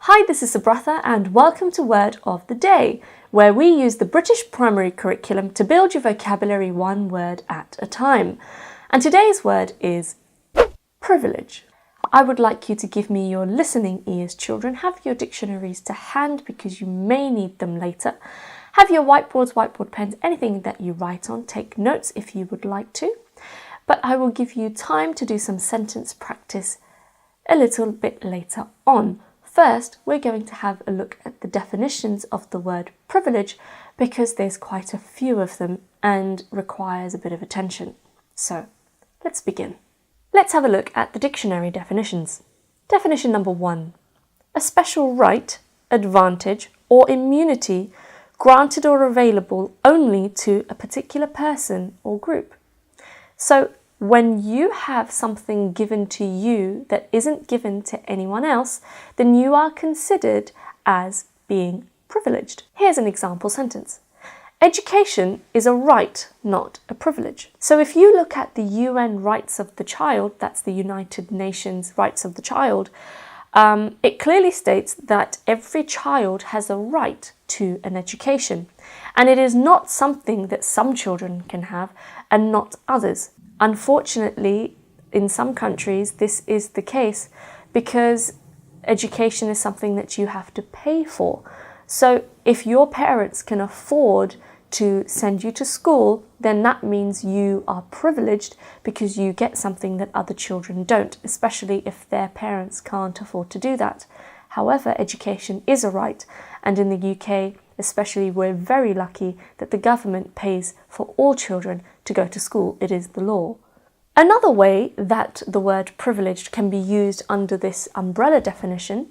Hi, this is Subratha and welcome to Word of the Day, where we use the British primary curriculum to build your vocabulary one word at a time. And today's word is privilege. I would like you to give me your listening ears, children. Have your dictionaries to hand because you may need them later. Have your whiteboards, whiteboard pens, anything that you write on. Take notes if you would like to. But I will give you time to do some sentence practice a little bit later on. First, we're going to have a look at the definitions of the word privilege because there's quite a few of them and requires a bit of attention. So, let's begin. Let's have a look at the dictionary definitions. Definition number 1. A special right, advantage, or immunity granted or available only to a particular person or group. So, when you have something given to you that isn't given to anyone else, then you are considered as being privileged. Here's an example sentence. Education is a right, not a privilege. So if you look at the UN Rights of the Child, that's the United Nations Rights of the Child, it clearly states that every child has a right to an education. And it is not something that some children can have and not others. Unfortunately, in some countries, this is the case because education is something that you have to pay for. So if your parents can afford to send you to school, then that means you are privileged because you get something that other children don't, especially if their parents can't afford to do that. However, education is a right, and in the UK, especially, we're very lucky that the government pays for all children to go to school. It is the law. Another way that the word privileged can be used under this umbrella definition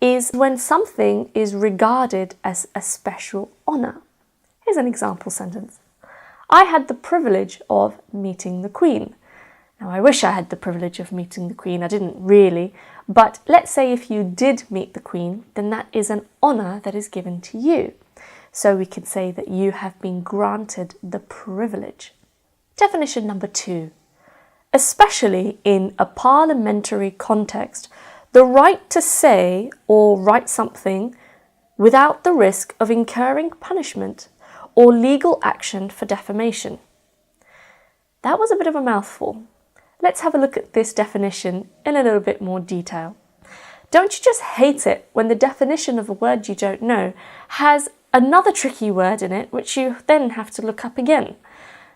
is when something is regarded as a special honour. Here's an example sentence. I had the privilege of meeting the Queen. Now, I wish I had the privilege of meeting the Queen. I didn't really. But let's say if you did meet the Queen, then that is an honour that is given to you. So we can say that you have been granted the privilege. Definition number 2. Especially in a parliamentary context, the right to say or write something without the risk of incurring punishment or legal action for defamation. That was a bit of a mouthful. Let's have a look at this definition in a little bit more detail. Don't you just hate it when the definition of a word you don't know has another tricky word in it which you then have to look up again?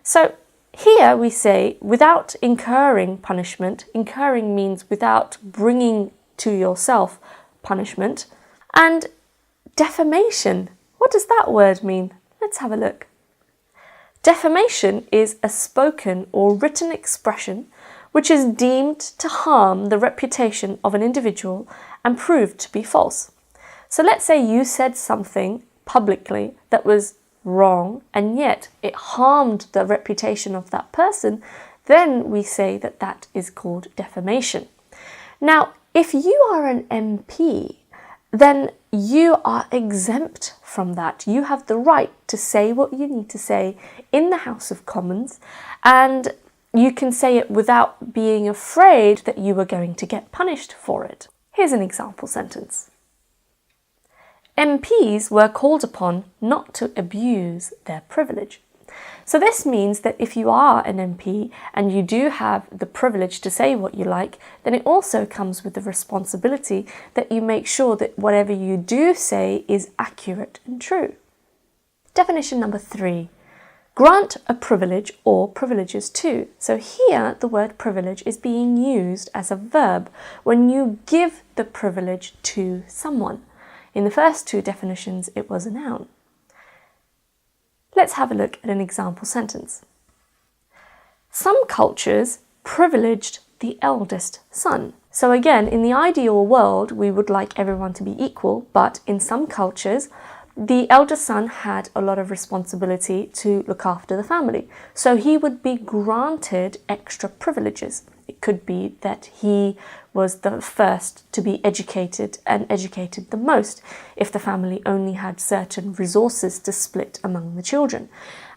So here we say without incurring punishment. Incurring means without bringing to yourself punishment. And defamation, what does that word mean? Let's have a look. Defamation is a spoken or written expression which is deemed to harm the reputation of an individual and proved to be false. So let's say you said something publicly that was wrong and yet it harmed the reputation of that person, then we say that that is called defamation. Now, if you are an MP, then you are exempt from that. You have the right to say what you need to say in the House of Commons, and you can say it without being afraid that you are going to get punished for it. Here's an example sentence. MPs were called upon not to abuse their privilege. So this means that if you are an MP and you do have the privilege to say what you like, then it also comes with the responsibility that you make sure that whatever you do say is accurate and true. Definition number 3. Grant a privilege or privileges to. So here the word privilege is being used as a verb when you give the privilege to someone. In the first 2 definitions, it was a noun. Let's have a look at an example sentence. Some cultures privileged the eldest son. So again, in the ideal world, we would like everyone to be equal, but in some cultures, the eldest son had a lot of responsibility to look after the family. So he would be granted extra privileges. It could be that he was the first to be educated and educated the most if the family only had certain resources to split among the children.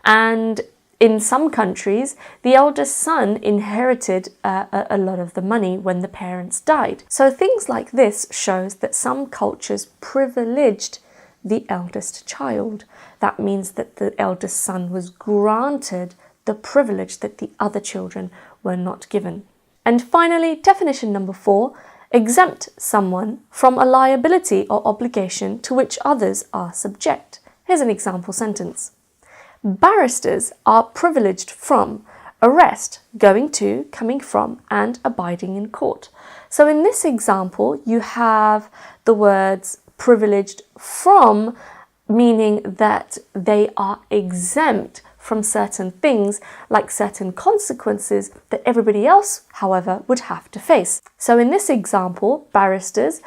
And In some countries, the eldest son inherited a lot of the money when the parents died. So things like this shows that some cultures privileged the eldest child. That means that the eldest son was granted the privilege that the other children were not given. And finally, definition number 4, exempt someone from a liability or obligation to which others are subject. Here's an example sentence. Barristers are privileged from arrest, going to, coming from, and abiding in court. So in this example, you have the words privileged from, meaning that they are exempt from certain things, like certain consequences that everybody else, however, would have to face. So in this example, barristers,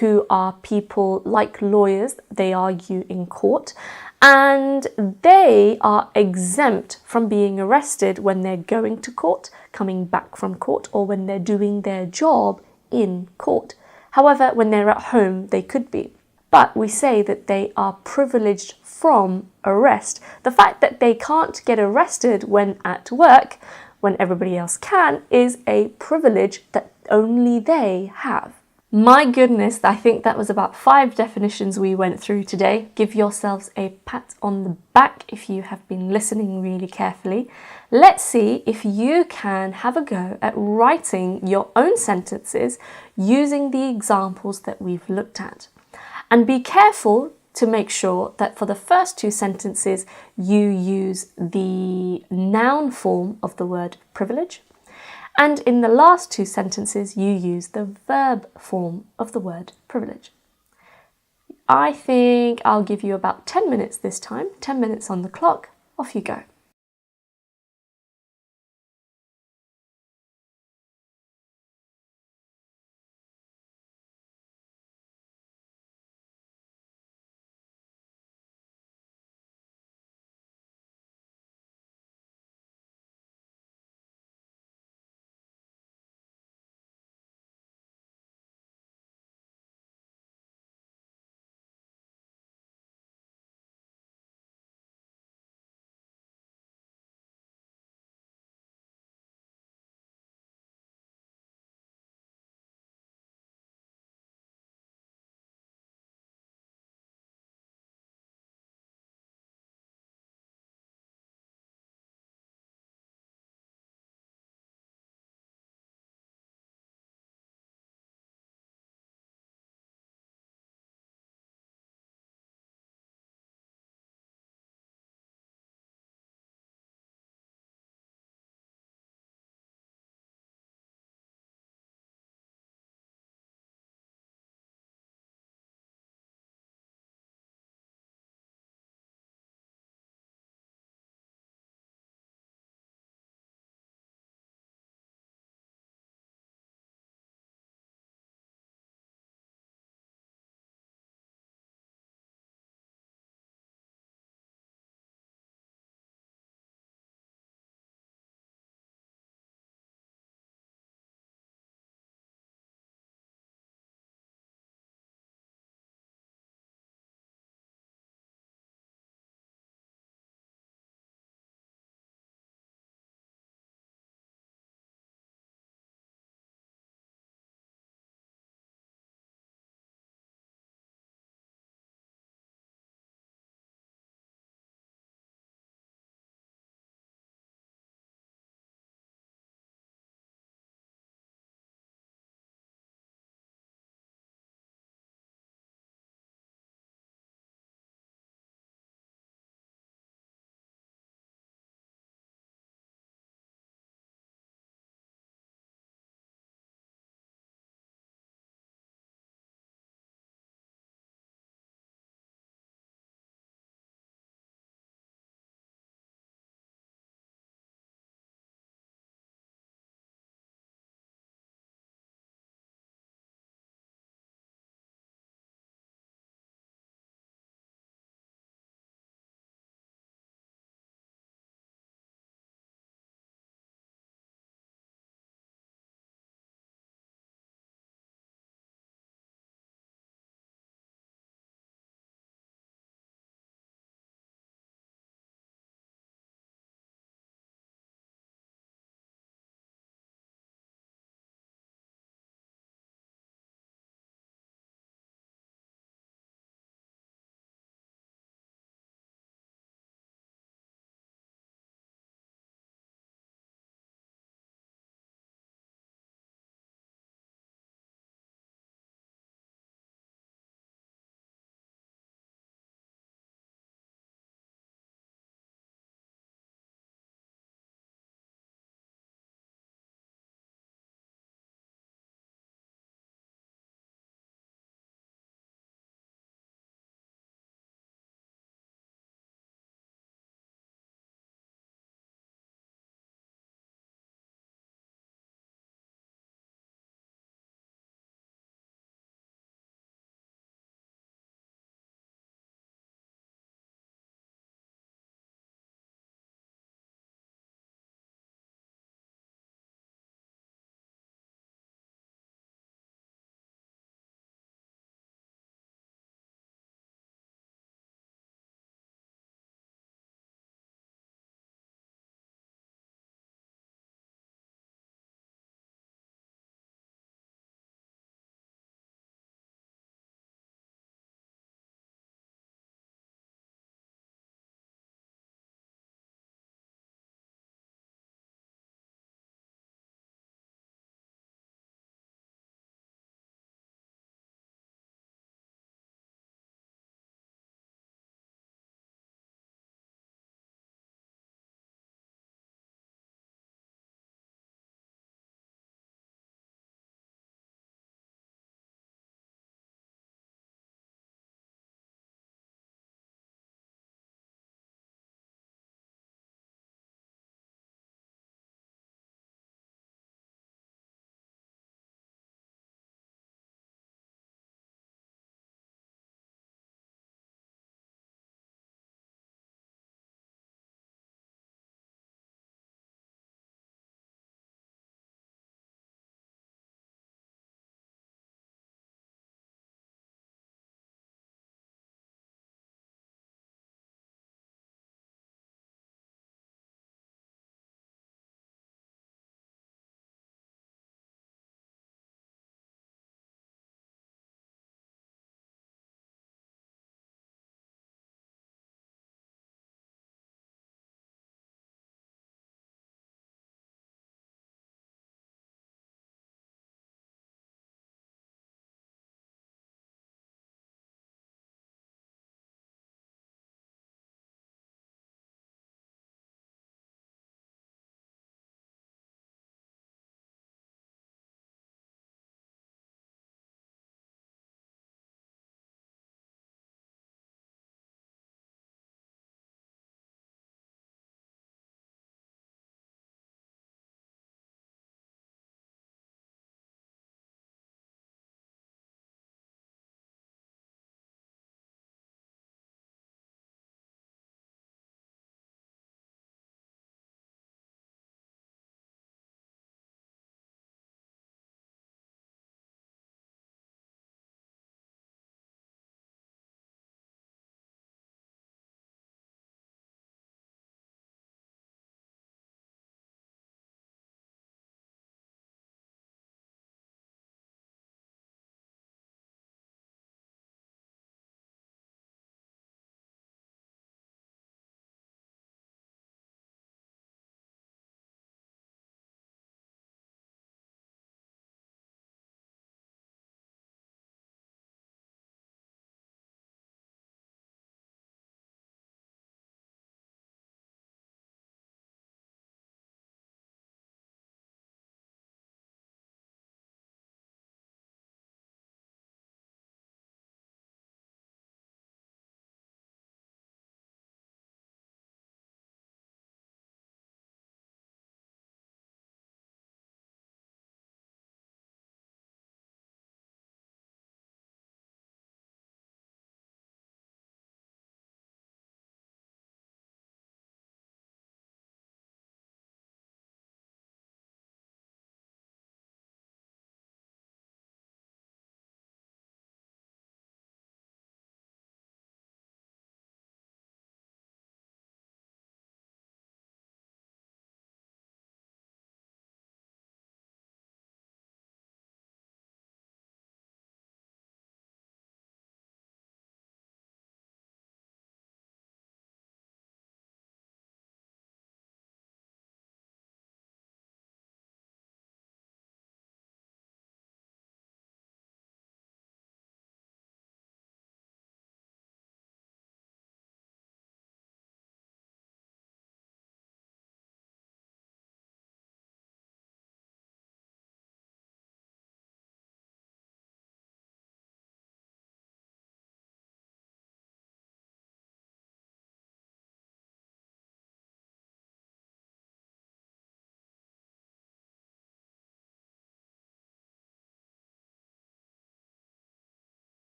who are people like lawyers, they argue in court, and they are exempt from being arrested when they're going to court, coming back from court, or when they're doing their job in court. However, when they're at home, they could be. But we say that they are privileged from arrest. The fact that they can't get arrested when at work, when everybody else can, is a privilege that only they have. My goodness, I think that was about 5 definitions we went through today. Give yourselves a pat on the back if you have been listening really carefully. Let's see if you can have a go at writing your own sentences using the examples that we've looked at. And be careful to make sure that for the first 2 sentences you use the noun form of the word privilege. And in the last 2 sentences, you use the verb form of the word privilege. I think I'll give you about 10 minutes this time, 10 minutes on the clock. Off you go.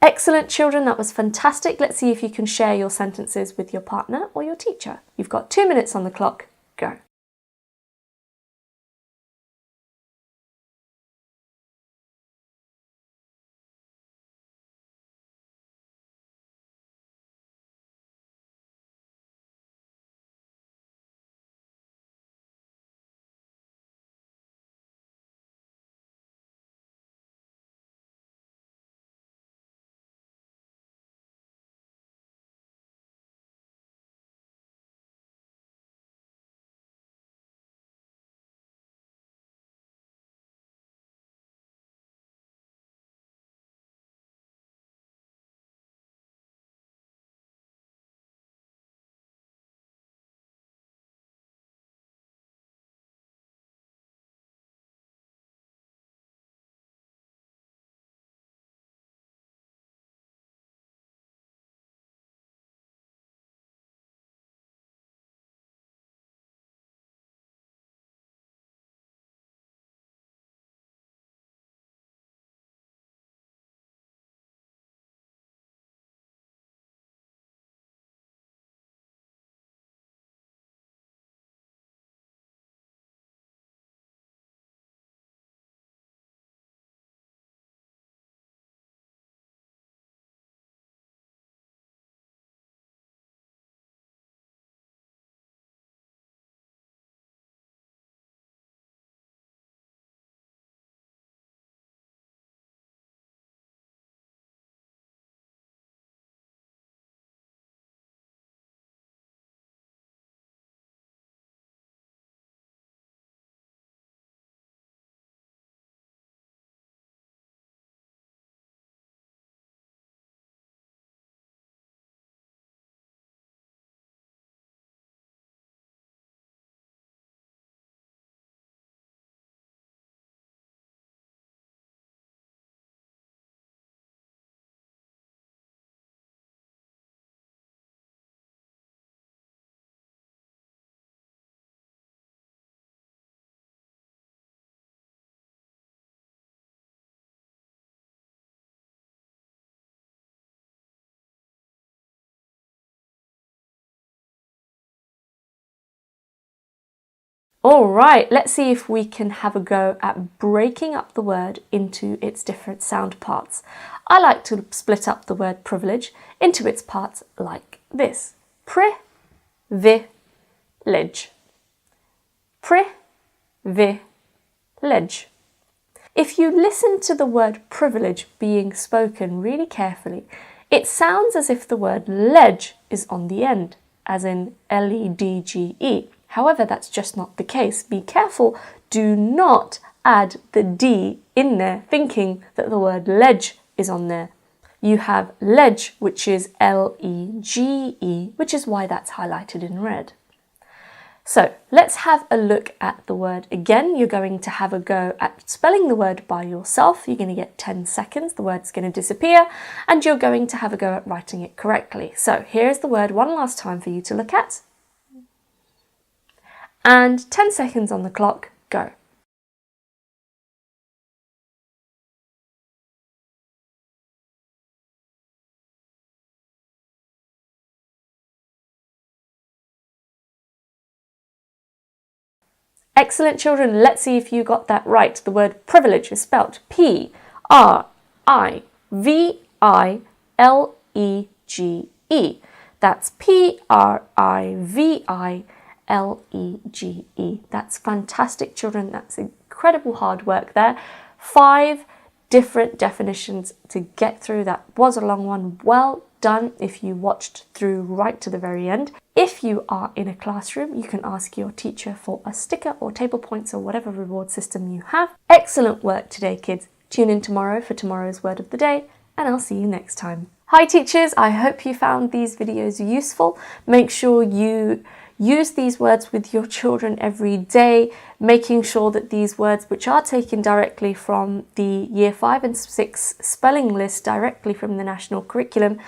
Excellent, children, that was fantastic. Let's see if you can share your sentences with your partner or your teacher. You've got 2 minutes on the clock. Go. All right, let's see if we can have a go at breaking up the word into its different sound parts. I like to split up the word privilege into its parts like this. Pri-vi-ledge. Pri-vi-ledge. If you listen to the word privilege being spoken really carefully, it sounds as if the word ledge is on the end, as in L-E-D-G-E. However, that's just not the case. Be careful, do not add the D in there thinking that the word ledge is on there. You have ledge, which is L-E-G-E, which is why that's highlighted in red. So let's have a look at the word again. You're going to have a go at spelling the word by yourself. You're going to get 10 seconds. The word's going to disappear and you're going to have a go at writing it correctly. So here's the word one last time for you to look at. And 10 seconds on the clock, go. Excellent, children. Let's see if you got that right. The word privilege is spelled P-R-I-V-I-L-E-G-E. That's P-R-I-V-I-L-E-G-E. That's fantastic, children. That's incredible hard work there. 5 different definitions to get through. That was a long one. Well done if you watched through right to the very end. If you are in a classroom, you can ask your teacher for a sticker or table points or whatever reward system you have. Excellent work today, kids. Tune in tomorrow for tomorrow's word of the day, and I'll see you next time. Hi teachers, I hope you found these videos useful. Make sure you use these words with your children every day, making sure that these words, which are taken directly from the Year 5 and 6 spelling list directly from the national curriculum,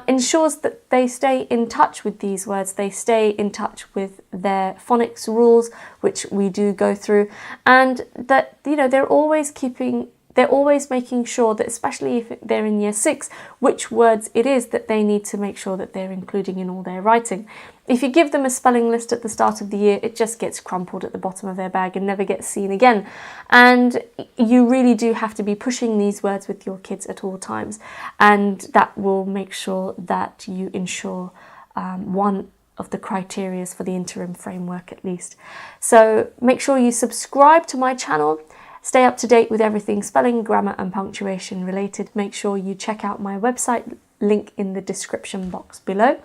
ensures that they stay in touch with these words, they stay in touch with their phonics rules, which we do go through, and that they're always keeping they're always making sure that, especially if they're in year 6, which words it is that they need to make sure that they're including in all their writing. If you give them a spelling list at the start of the year, it just gets crumpled at the bottom of their bag and never gets seen again. And you really do have to be pushing these words with your kids at all times. And that will make sure that you ensure one of the criteria for the interim framework at least. So make sure you subscribe to my channel. Stay up to date with everything spelling, grammar and punctuation related. Make sure you check out my website, link in the description box below.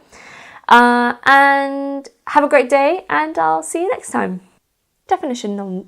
And have a great day, and I'll see you next time. Definition.